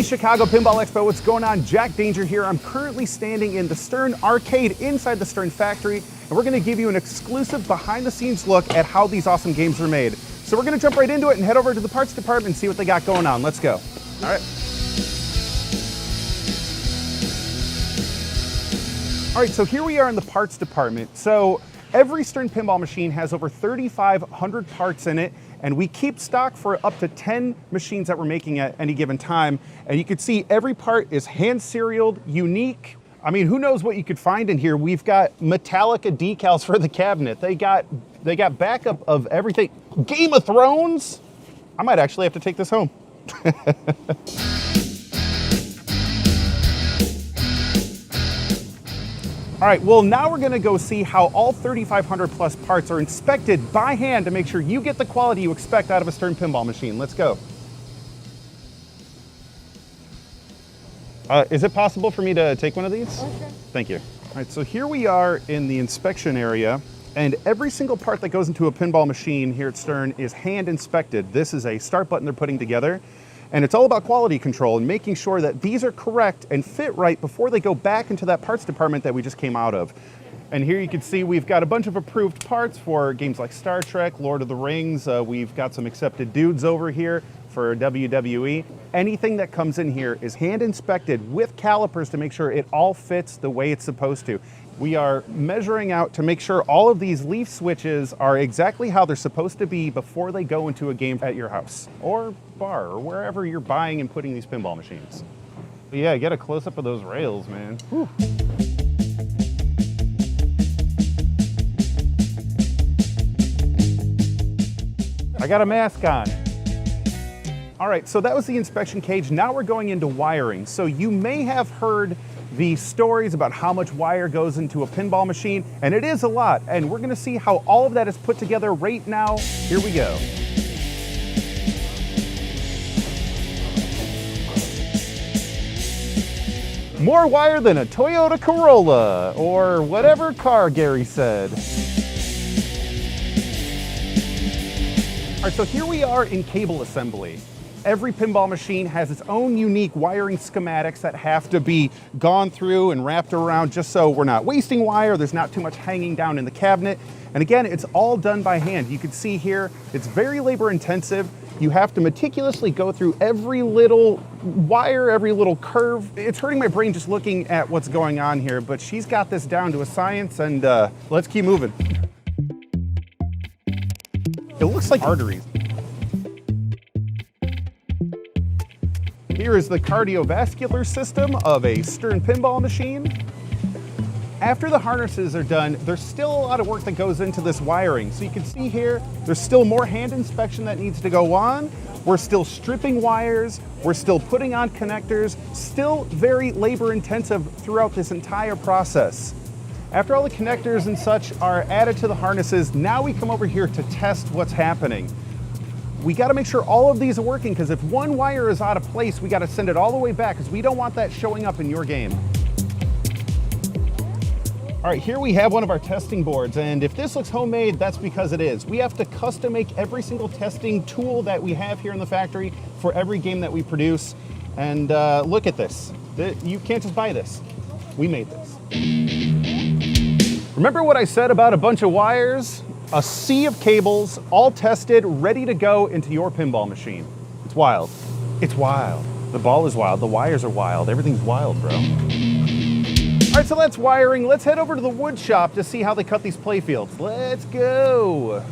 Chicago Pinball Expo. What's going on? Jack Danger here. I'm currently standing in the Stern Arcade inside the Stern Factory, and we're going to give you an exclusive behind-the-scenes look at how these awesome games are made. So we're going to jump right into it and head over to the parts department and see what they got going on. Let's go. All right. All right, so here we are in the parts department. So every Stern pinball machine has over 3,500 parts in it, and we keep stock for up to 10 machines that we're making at any given time. And you can see every part is hand serialed, unique. I mean, who knows what you could find in here? We've got Metallica decals for the cabinet. They got backup of everything. Game of Thrones? I might actually have to take this home. All right, well, now we're gonna go see how all 3,500 plus parts are inspected by hand to make sure you get the quality you expect out of a Stern pinball machine. Let's go. Is it possible for me to take one of these? Okay. Thank you. All right, so here we are in the inspection area, and every single part that goes into a pinball machine here at Stern is hand inspected. This is a start button they're putting together. And it's all about quality control and making sure that these are correct and fit right before they go back into that parts department that we just came out of. And here you can see we've got a bunch of approved parts for games like Star Trek, Lord of the Rings. We've got some accepted dudes over here for WWE. Anything that comes in here is hand inspected with calipers to make sure it all fits the way it's supposed to. We are measuring out to make sure all of these leaf switches are exactly how they're supposed to be before they go into a game at your house or bar or wherever you're buying and putting these pinball machines. But yeah, get a close-up of those rails, man. Whew. I got a mask on. All right, so that was the inspection cage. Now we're going into wiring. So you may have heard the stories about how much wire goes into a pinball machine, and it is a lot. And we're gonna see how all of that is put together right now. Here we go. More wire than a Toyota Corolla, or whatever car Gary said. All right, so here we are in cable assembly. Every pinball machine has its own unique wiring schematics that have to be gone through and wrapped around just so we're not wasting wire, there's not too much hanging down in the cabinet. And again, it's all done by hand. You can see here, it's very labor intensive. You have to meticulously go through every little wire, every little curve. It's hurting my brain just looking at what's going on here, but she's got this down to a science, and let's keep moving. It looks like arteries. Here is the cardiovascular system of a Stern pinball machine. After the harnesses are done, there's still a lot of work that goes into this wiring. So you can see here, there's still more hand inspection that needs to go on. We're still stripping wires. We're still putting on connectors. Still very labor intensive throughout this entire process. After all the connectors and such are added to the harnesses, now we come over here to test what's happening. We got to make sure all of these are working, because if one wire is out of place, we got to send it all the way back, because we don't want that showing up in your game. All right, here we have one of our testing boards, and if this looks homemade, that's because it is. We have to custom make every single testing tool that we have here in the factory for every game that we produce. And look at this. You can't just buy this. We made this. Remember what I said about a bunch of wires? A sea of cables, all tested, ready to go into your pinball machine. It's wild. It's wild. The ball is wild. The wires are wild. Everything's wild, bro. All right, so that's wiring. Let's head over to the wood shop to see how they cut these play fields. Let's go.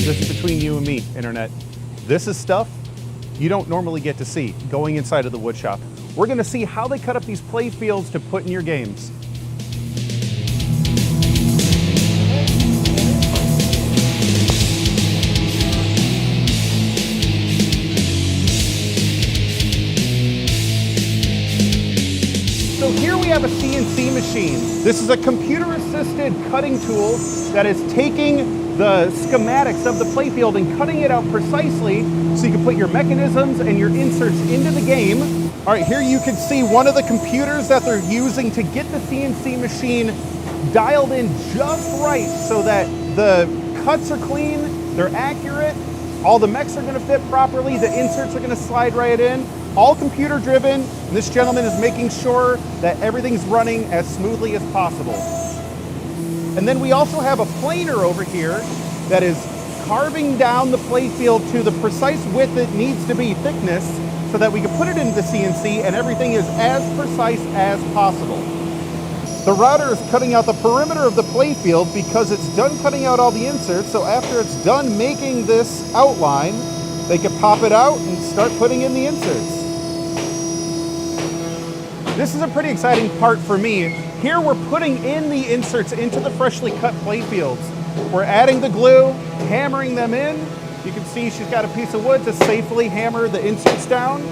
This is between you and me, Internet. This is stuff you don't normally get to see going inside of the wood shop. We're gonna see how they cut up these play fields to put in your games. So here we have a CNC machine. This is a computer-assisted cutting tool that is taking the schematics of the playfield and cutting it out precisely so you can put your mechanisms and your inserts into the game. All right, here you can see one of the computers that they're using to get the CNC machine dialed in just right so that the cuts are clean They're accurate. All the mechs are gonna fit properly. The inserts are gonna slide right in. All computer driven. And this gentleman is making sure that everything's running as smoothly as possible. And then we also have a planer over here that is carving down the playfield to the precise width it needs to be, thickness, so that we can put it into CNC and everything is as precise as possible. The router is cutting out the perimeter of the playfield because it's done cutting out all the inserts, so after it's done making this outline, they can pop it out and start putting in the inserts. This is a pretty exciting part for me. Here we're putting in the inserts into the freshly cut playfields. We're adding the glue, hammering them in. You can see she's got a piece of wood to safely hammer the inserts down.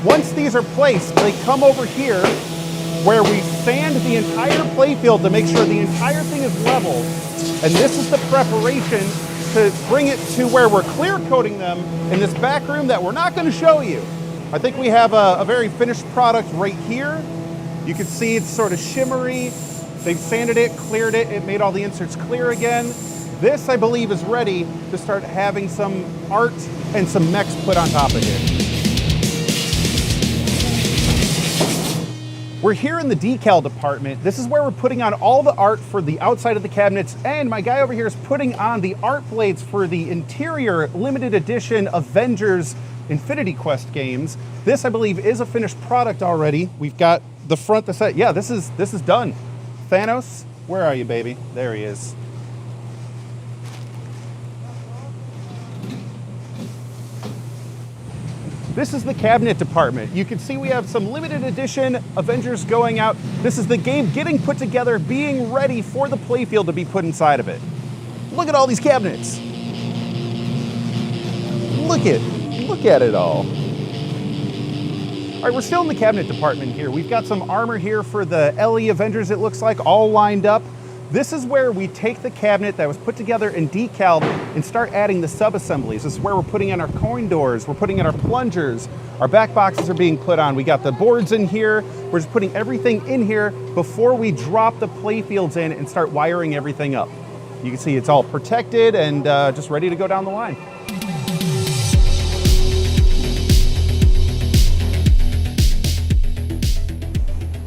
Once these are placed, they come over here where we sand the entire playfield to make sure the entire thing is level. And this is the preparation to bring it to where we're clear coating them in this back room that we're not going to show you. I think we have a very finished product right here. You can see it's sort of shimmery. They've sanded it, cleared it, it made all the inserts clear again. This, I believe, is ready to start having some art and some mechs put on top of it. We're here in the decal department. This is where we're putting on all the art for the outside of the cabinets, and my guy over here is putting on the art blades for the interior limited edition Avengers Infinity Quest games. This, I believe, is a finished product already. We've got the front, the set. Yeah, this is done. Thanos, where are you, baby? There he is. This is the cabinet department. You can see we have some limited edition Avengers going out. This is the game getting put together, being ready for the playfield to be put inside of it. Look at all these cabinets. Look at it all. All right, we're still in the cabinet department here. We've got some armor here for the LE Avengers, it looks like, all lined up. This is where we take the cabinet that was put together and decaled and start adding the sub-assemblies. This is where we're putting in our coin doors, we're putting in our plungers, our back boxes are being put on. We got the boards in here. We're just putting everything in here before we drop the playfields in and start wiring everything up. You can see it's all protected and just ready to go down the line.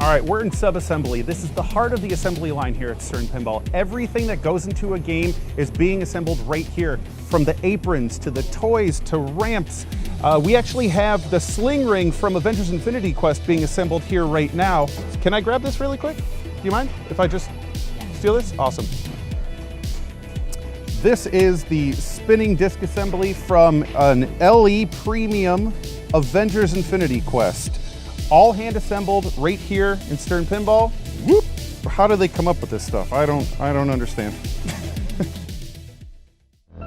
All right, we're in sub-assembly. This is the heart of the assembly line here at Stern Pinball. Everything that goes into a game is being assembled right here, from the aprons to the toys to ramps. We actually have the sling ring from Avengers Infinity Quest being assembled here right now. Can I grab this really quick? Do you mind if I just steal this? Awesome. This is the spinning disc assembly from an LE Premium Avengers Infinity Quest. All hand assembled right here in Stern Pinball. Whoop! How do they come up with this stuff? I don't understand. All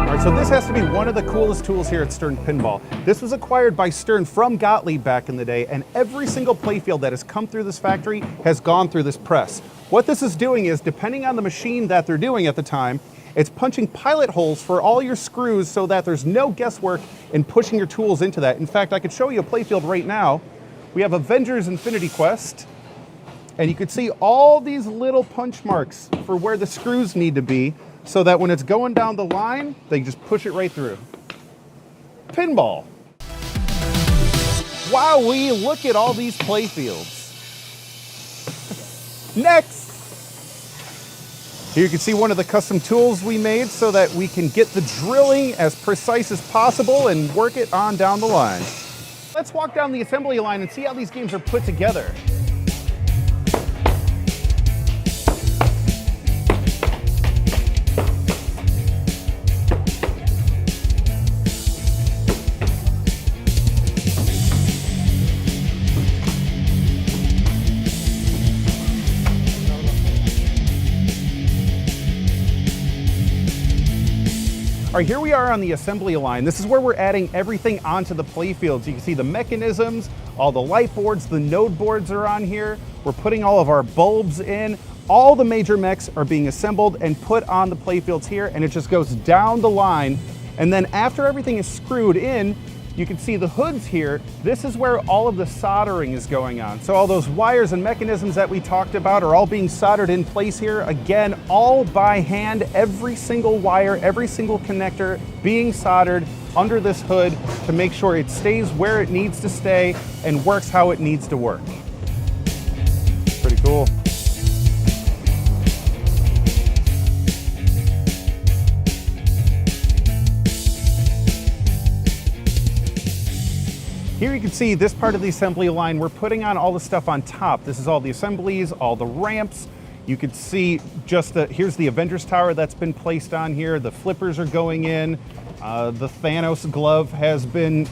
right, so this has to be one of the coolest tools here at Stern Pinball. This was acquired by Stern from Gottlieb back in the day, and every single playfield that has come through this factory has gone through this press. What this is doing is, depending on the machine that they're doing at the time, it's punching pilot holes for all your screws so that there's no guesswork in pushing your tools into that. In fact, I could show you a playfield right now. We have Avengers Infinity Quest, and you can see all these little punch marks for where the screws need to be so that when it's going down the line, they just push it right through. Pinball. Wowee, look at all these playfields. Next. Here you can see one of the custom tools we made so that we can get the drilling as precise as possible and work it on down the line. Let's walk down the assembly line and see how these games are put together. All right, here we are on the assembly line. This is where we're adding everything onto the playfields. You can see the mechanisms, all the light boards, the node boards are on here. We're putting all of our bulbs in. All the major mechs are being assembled and put on the playfields here, and it just goes down the line. And then after everything is screwed in, You can see the hoods here. This is where all of the soldering is going on. So all those wires and mechanisms that we talked about are all being soldered in place here. Again, all by hand, every single wire, every single connector being soldered under this hood to make sure it stays where it needs to stay and works how it needs to work. Pretty cool. Here you can see this part of the assembly line. We're putting on all the stuff on top. This is all the assemblies, all the ramps. You can see here's the Avengers Tower that's been placed on here. The flippers are going in. The Thanos glove has been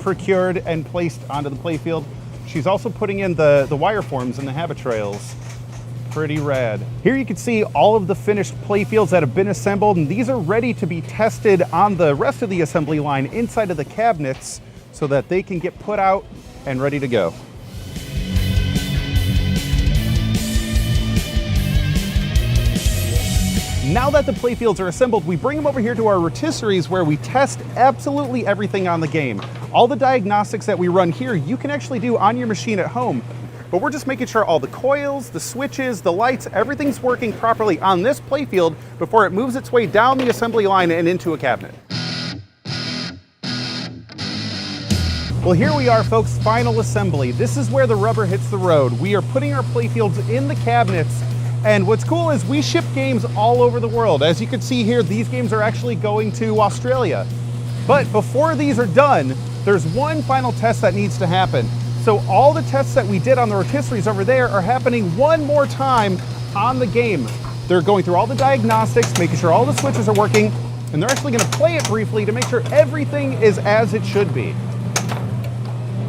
procured and placed onto the playfield. She's also putting in the wire forms and the habit trails. Pretty rad. Here you can see all of the finished playfields that have been assembled, and these are ready to be tested on the rest of the assembly line inside of the cabinets so that they can get put out and ready to go. Now that the playfields are assembled, we bring them over here to our rotisseries where we test absolutely everything on the game. All the diagnostics that we run here, you can actually do on your machine at home. But we're just making sure all the coils, the switches, the lights, everything's working properly on this playfield before it moves its way down the assembly line and into a cabinet. Well, here we are, folks, final assembly. This is where the rubber hits the road. We are putting our playfields in the cabinets, and what's cool is we ship games all over the world. As you can see here, these games are actually going to Australia. But before these are done, there's one final test that needs to happen. So all the tests that we did on the rotisseries over there are happening one more time on the game. They're going through all the diagnostics, making sure all the switches are working, and they're actually going to play it briefly to make sure everything is as it should be.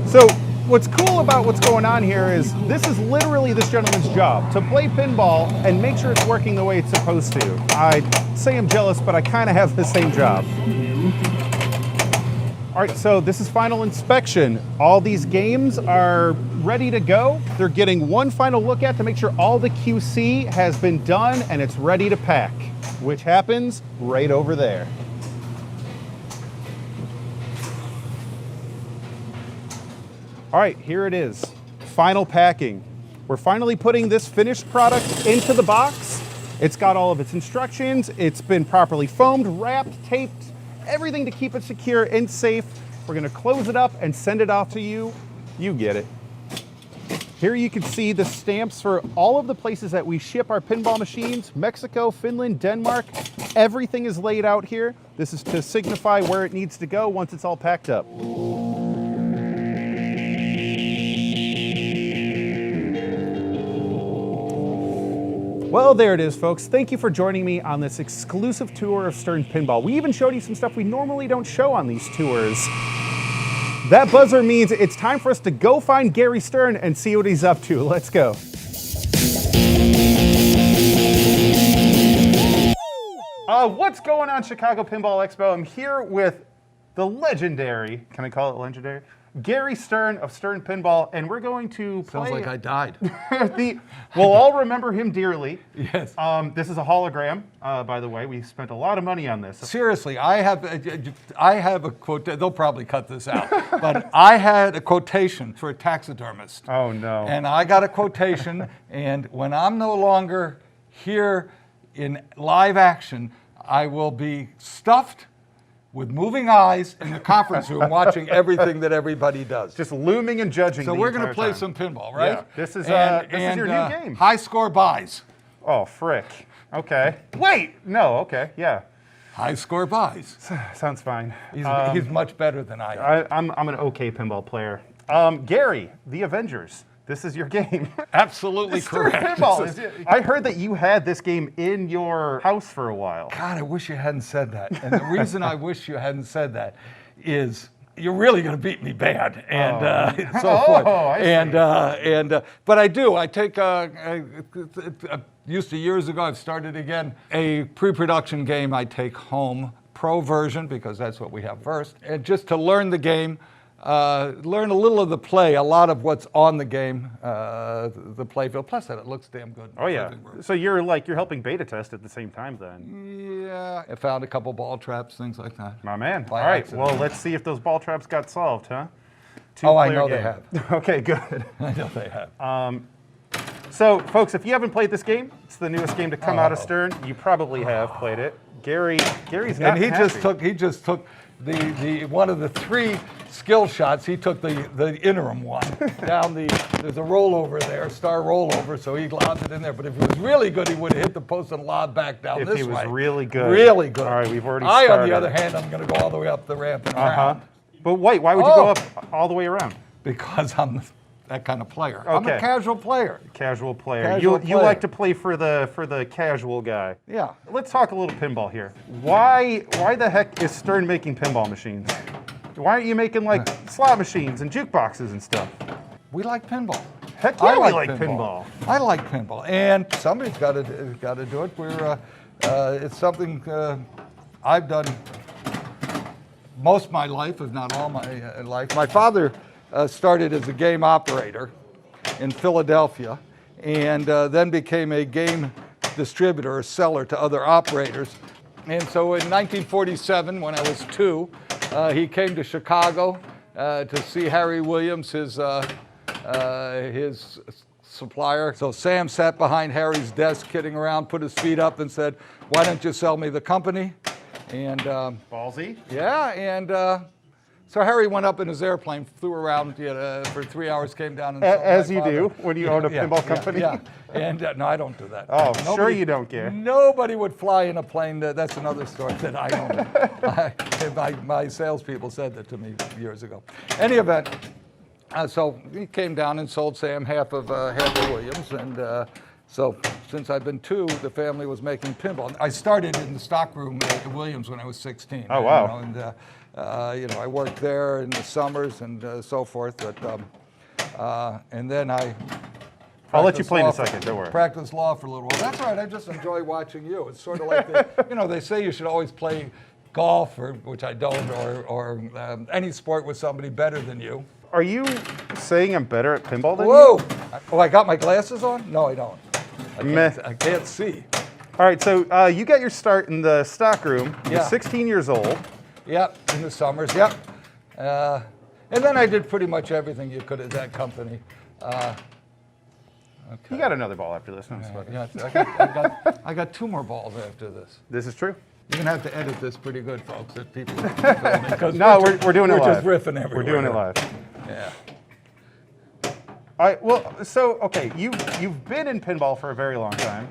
So what's cool about what's going on here is this is literally this gentleman's job, to play pinball and make sure it's working the way it's supposed to. I say I'm jealous, but I kind of have the same job. All right, so this is final inspection. All these games are ready to go. They're getting one final look at to make sure all the QC has been done and it's ready to pack, which happens right over there. All right, here it is, final packing. We're finally putting this finished product into the box. It's got all of its instructions. It's been properly foamed, wrapped, taped, everything to keep it secure and safe. We're gonna close it up and send it off to you. You get it. Here you can see the stamps for all of the places that we ship our pinball machines: Mexico, Finland, Denmark. Everything is laid out here. This is to signify where it needs to go once it's all packed up. Well, there it is, folks. Thank you for joining me on this exclusive tour of Stern Pinball. We even showed you some stuff we normally don't show on these tours. That buzzer means it's time for us to go find Gary Stern and see what he's up to. Let's go. What's going on, Chicago Pinball Expo? I'm here with the legendary, can I call it legendary? Gary Stern of Stern Pinball, and we're going to play... Sounds like I died. We'll all remember him dearly. Yes. This is a hologram, by the way. We spent a lot of money on this. Seriously, I have a quote. They'll probably cut this out, but I had a quotation for a taxidermist. Oh no! And I got a quotation, and when I'm no longer here in live action, I will be stuffed with moving eyes in the conference room watching everything that everybody does. Just looming and judging. So we're going to play some pinball, right? Yeah. This is your new game. High score buys. Oh, frick. Okay. Wait. No. Okay. Yeah. High score buys. Sounds fine. He's much better than I am. I'm an okay pinball player. Gary, the Avengers. This is your game. Absolutely correct. Pinball. I heard that you had this game in your house for a while. God, I wish you hadn't said that. And the reason I wish you hadn't said that is you're really going to beat me bad, and so forth. But I do. I take. Used to years ago. I've started again a pre-production game. I take home pro version because that's what we have first, and just to learn the game. learn a little of the play, a lot of what's on the game, the play field. Plus that it looks damn good. Oh yeah. So you're helping beta test at the same time then. Yeah. I found a couple ball traps, things like that. My man. By All right. accident. Well, let's see if those ball traps got solved, huh? Oh, I Two-player know game. they have. Okay, good. I know they have. So, folks, if you haven't played this game, it's the newest game to come out of Stern. You probably have played it. Gary's not And he happy. just took the one of the 3 skill shots. He took the interim one down there's a rollover there, star rollover, so he lobbed it in there. But if he was really good, he would have hit the post and lobbed back down If this way. he was really good. Really good. All right, we've already I, started. on the other hand, I'm going to go all the way up the ramp and around. But wait, why would you go up all the way around? Because I'm that kind of player. I'm Okay. a casual player. Casual player. Casual You like to play for the casual guy. Yeah. Let's talk a little pinball here. Why the heck is Stern making pinball machines? Why aren't you making like slot machines and jukeboxes and stuff? We like pinball. Heck yeah, I we like pinball. I like pinball, and somebody's got to do it. It's something I've done most of my life, if not all my life. My father started as a game operator in Philadelphia, and then became a game distributor or seller to other operators. And so in 1947, when I was 2, he came to Chicago to see Harry Williams, his supplier. So Sam sat behind Harry's desk kidding around, put his feet up and said, "Why don't you sell me the company?" And Ballsy. yeah, and so Harry went up in his airplane, flew around for 3 hours, came down and sold As my you do father. when you own a pinball company. Yeah, and no, I don't do that. Oh, sure you don't care. Nobody would fly in a plane. That's another story that I own. My salespeople said that to me years ago. Any event, so he came down and sold Sam half of Williams, and so since I've been 2, the family was making pinball. I started in the stockroom at Williams when I was 16. Oh, wow. I worked there in the summers and so forth. But and then I'll let you practiced play in a law for- second, don't worry. Practiced law for a little while. That's all right. I just enjoy watching you. It's sort of like they say you should always play golf, which I don't, or any sport with somebody better than you. Are you saying I'm better at pinball than Whoa! you? Oh, I got my glasses on? No, I don't. Meh. I can't see. All right, so you got your start in the stockroom. You're Yeah. 16 years old. Yep, in the summers. Yep. And then I did pretty much everything you could at that company. You got another ball after this one. Yeah, I got 2 more balls after this. This is true. You're gonna have to edit this pretty good, folks. If people No, we're doing it live. We're just riffing everywhere. We're doing it live. Yeah. All right. Well, so okay, you've been in pinball for a very long time.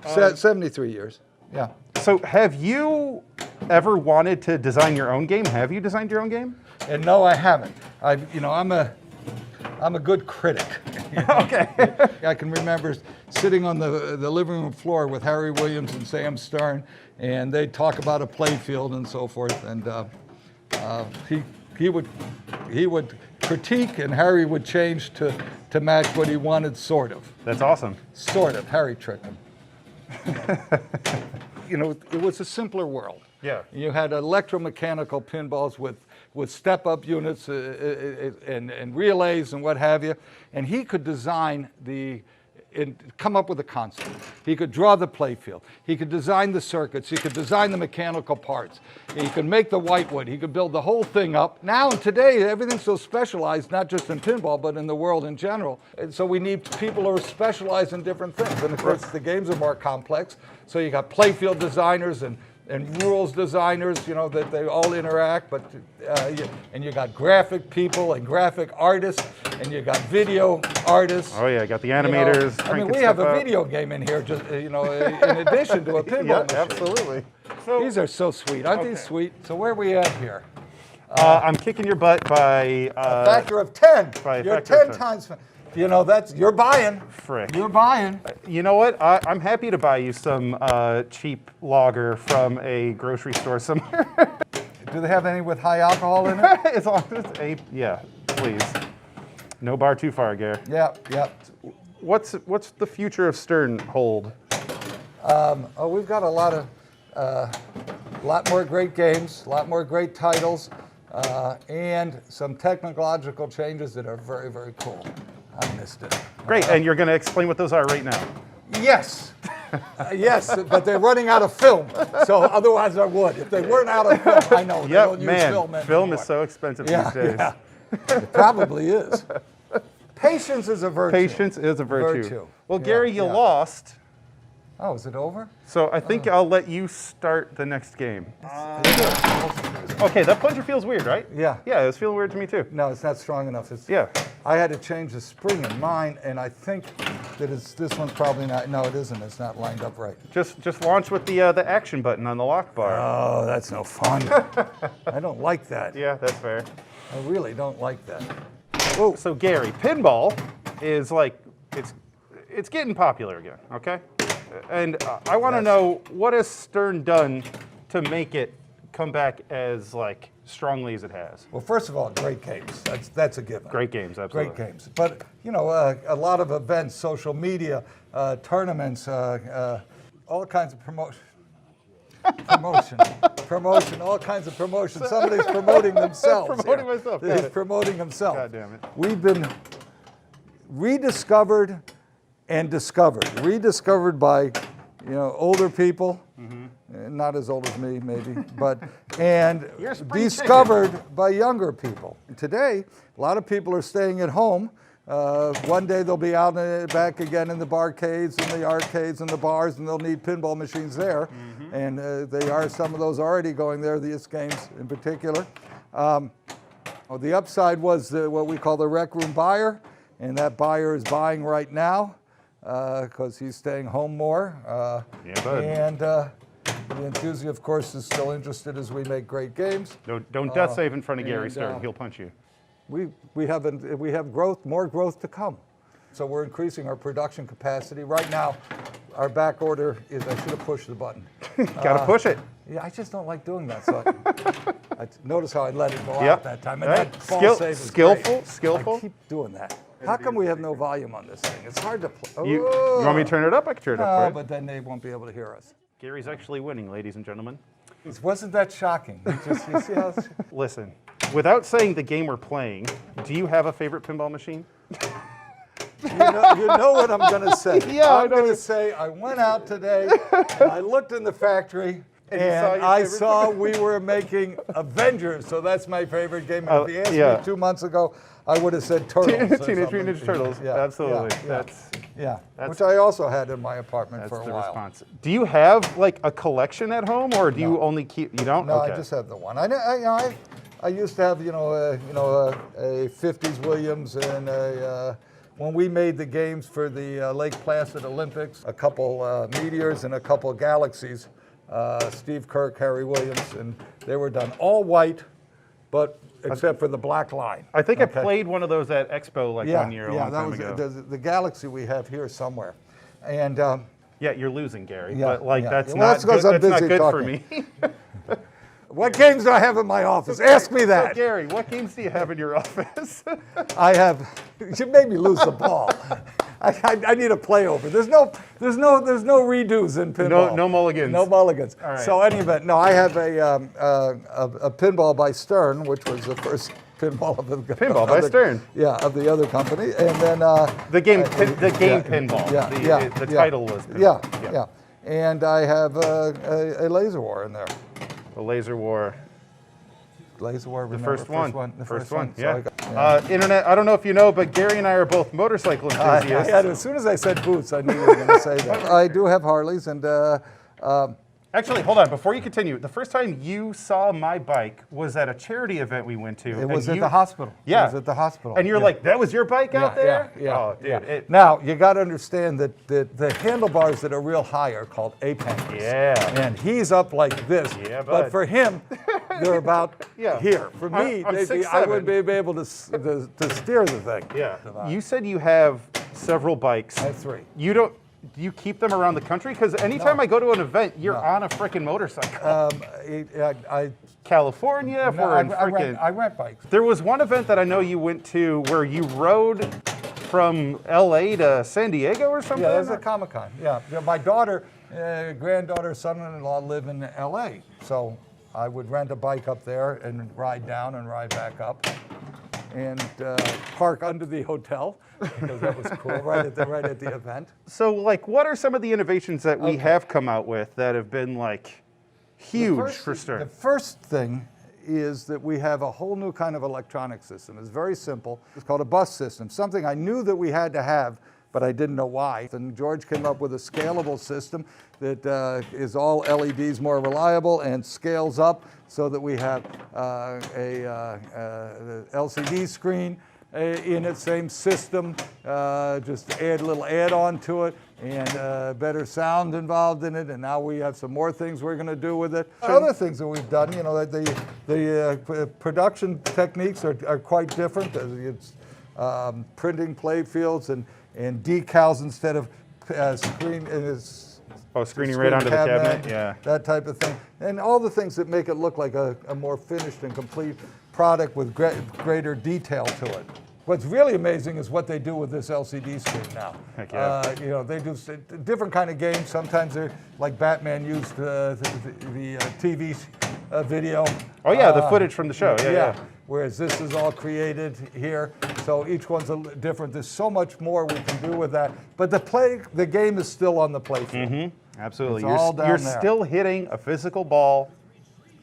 73 years. Yeah. So have you ever wanted to design your own game? Have you designed your own game? And no, I haven't. I'm a good critic. Okay. I can remember sitting on the living room floor with Harry Williams and Sam Stern, and they'd talk about a play field and so forth. And he would critique, and Harry would change to match what he wanted, sort of. That's awesome. Sort of. Harry tricked him. It was a simpler world. Yeah. You had electromechanical pinballs with step-up units and relays and what have you, and he could design and come up with a concept. He could draw the playfield. He could design the circuits. He could design the mechanical parts. He could make the whitewood. He could build the whole thing up. Now and today, everything's so specialized, not just in pinball, but in the world in general. And so we need people who are specialized in different things. And of course, the games are more complex. So you got playfield designers and rules designers, that they all interact, but and you got graphic people and graphic artists, and you got video artists. Oh yeah, got the animators. We have a video game in here, just in addition to a pinball machine. Absolutely. These are so sweet, aren't these sweet? So where are we at here? I'm kicking your butt by A factor of 10. by a You're factor of 10 10. times. You're buying. Frick. You're buying. You know what? I'm happy to buy you some cheap lager from a grocery store somewhere. Do they have any with high alcohol in it? As long as it's yeah, please. No bar too far, Gare. Yeah. What's the future of Stern hold? We've got a lot more great games, a lot more great titles. and some technological changes that are very, very cool. I missed it. Great, and you're going to explain what those are right now. Yes. Yes, but they're running out of film, so otherwise I would. If they weren't out of film, I know they don't use film anymore. Film is so expensive these days. Yeah. It probably is. Patience is a virtue. Patience is a virtue. Well, Gary, you lost. Oh, is it over? So I think I'll let you start the next game. Okay, that plunger feels weird, right? Yeah. Yeah, it was feeling weird to me too. No, it's not strong enough. Yeah. I had to change the spring in mine, and I think that this one's probably not. No, it isn't. It's not lined up right. Just launch with the action button on the lock bar. Oh, that's no fun. I don't like that. Yeah, that's fair. I really don't like that. Oh, so Gary, pinball is like it's getting popular again. Okay, and I want to know, what has Stern done to make it come back as like strongly as it has? Well, first of all, great games. That's a given. Great games, absolutely. Great games. But you know, a lot of events, social media, tournaments, all kinds of promotion, all kinds of promotion. Somebody's promoting themselves. Promoting myself. He's promoting himself. God damn it. We've been rediscovered and discovered. Rediscovered by, older people. Not as old as me, maybe, and discovered by younger people. Today, a lot of people are staying at home. One day they'll be out back again in the barcades and the arcades and the bars, and they'll need pinball machines there. And some of those already going there, these games in particular. The upside was what we call the rec room buyer, and that buyer is buying right now because he's staying home more. Yeah, bud. And the enthusiast, of course, is still interested as we make great games. Don't death save in front of Gary Stern. He'll punch you. We have growth, more growth to come. So we're increasing our production capacity. Right now, our back order is, I should have pushed the button. Gotta push it. Yeah, I just don't like doing that. So notice how I let it go out that time. And Right. that ball save is Skillful, great. skillful. I keep doing that. How come we have no volume on this thing? It's hard to play. You want me to turn it up? I can turn it up for No, you. but then they won't be able to hear us. Gary's actually winning, ladies and gentlemen. Wasn't that shocking? You see how Listen, without saying the game we're playing, do you have a favorite pinball machine? You know what I'm going to say. Yeah, I'm going to say I went out today and I looked in the factory and I saw we were making Avengers, so that's my favorite game. And if you asked me 2 months ago, I would have said Turtles. Teenage Mutant Ninja Turtles. Yeah, Absolutely. yeah. Which I also had in my apartment for a while. Response. Do you have like a collection at home, or do you only keep? You don't? No, Okay. I just have the one. I used to have a 50s Williams and when we made the games for the Lake Placid Olympics, a couple Meteors and a couple Galaxies, Steve Kirk, Harry Williams, and they were done all white, but except for the black line. I think I played one of those at Expo 1 year, a long time ago. The Galaxy we have here somewhere, and yeah, you're losing, Gary. Yeah, but that's Well, not that's good, because I'm busy for me. What games do I have in my office? Ask me that. So Gary, what games do you have in your office? I have. You made me lose the ball. I need a playover. There's no redos in pinball. No mulligans. No mulligans. All right. So anyway, no, I have a pinball by Stern, which was the first pinball of the Pinball by Stern. Yeah, of the other company, and then the game pinball. Yeah, the title was pinball. Yeah. And I have a Laser War in there. The Laser War. Laser War. The first one. The first one. Yeah. Internet. I don't know if you know, but Gary and I are both motorcycle enthusiasts. As soon as I said boots, I knew you were going to say that. I do have Harleys, and actually, hold on. Before you continue, the first time you saw my bike was at a charity event we went to. It was at the hospital. Yeah. It was at the hospital. And you're like, that was your bike out there? Yeah. Oh, dude. Now, you got to understand that the handlebars that are real high are called ape hangers. Yeah. And he's up like this. Yeah, but for him, they're about here. For me, I'm I would be able to steer the thing. Yeah. You said you have several bikes. I have 3. Do you keep them around the country? Because anytime I go to an event, you're on a freaking motorcycle. California, I rent bikes. There was one event that I know you went to where you rode from LA to San Diego or something? Yeah, it was a Comic-Con. Yeah, my daughter, granddaughter, son-in-law live in LA. So I would rent a bike up there and ride down and ride back up, and park under the hotel because that was cool, right at the event. So, like, what are some of the innovations that we have come out with that have been like huge for Stern? The first thing is that we have a whole new kind of electronic system. It's very simple. It's called a bus system, something I knew that we had to have, but I didn't know why. And George came up with a scalable system that is all LEDs more reliable and scales up so that we have a LCD screen in its same system, just add a little add-on to it, and better sound involved in it, and now we have some more things we're going to do with it. Other things that we've done, you know, the production techniques are quite different. It's printing play fields and decals instead of screening right onto the cabinet, yeah. That type of thing. And all the things that make it look like a more finished and complete product with greater detail to it. What's really amazing is what they do with this LCD screen now. Heck yeah. You know, they do different kind of games. Sometimes they're like Batman used the TV video. Oh yeah, the footage from the show. Yeah. Whereas this is all created here, so each one's different. There's so much more we can do with that. But the game is still on the playfield. Mm-hmm. Absolutely. It's all down you're there. Still hitting a physical ball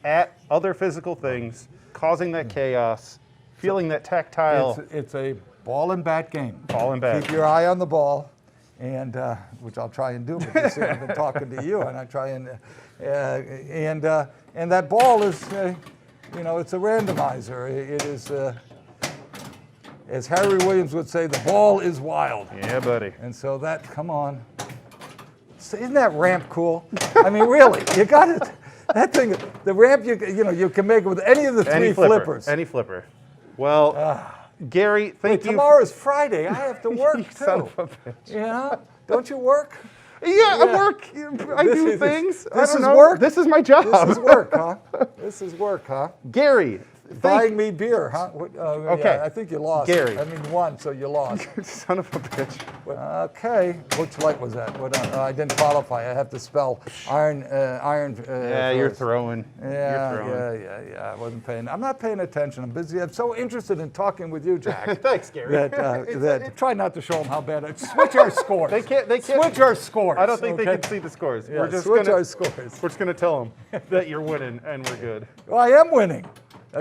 at other physical things, causing that chaos, feeling that tactile. It's a ball and bat game. Ball and bat. Keep your eye on the ball, and which I'll try and do because I've been talking to you, and I try and that ball is. You know, it's a randomizer. It is, as Harry Williams would say, the ball is wild. Yeah, buddy. And so come on. Isn't that ramp cool? I mean, really, you got it. That thing, the ramp, you can make it with any of the three flippers. Any flipper. Well, Gary, thank you. Tomorrow's Friday. I have to work, too. Son of a bitch. You know? Don't you work? Yeah, I work. I do things. This is work? This is my job. This is work, huh? This is work, huh? Gary. Buying me beer, huh? Okay. Yeah, I think you lost. Gary. I mean, won, so you lost. Son of a bitch. Okay. Which light was that? I didn't qualify. I have to spell iron. Yeah, you're throwing. Yeah. I wasn't paying. I'm not paying attention. I'm busy. I'm so interested in talking with you, Jack. Thanks, Gary. Try not to show them how bad. Switch our scores. They can't. Switch our scores. I don't think they can see the scores. Yeah, We're just switch our scores. We're just gonna tell them that you're winning and we're good. Well, I am winning.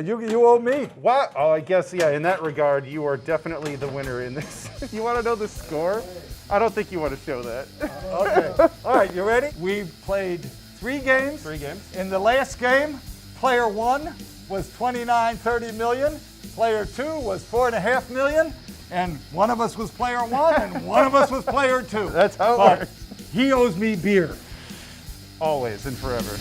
You owe me. What? Oh, I guess, yeah, in that regard, you are definitely the winner in this. You want to know the score? I don't think you want to show that. Okay. All right, you ready? We've played 3 games. 3 games. In the last game, player 1 was 29.30 million. Player 2 was 4.5 million. And one of us was player 1 and one of us was player 2. That's how it works. He owes me beer. Always and forever.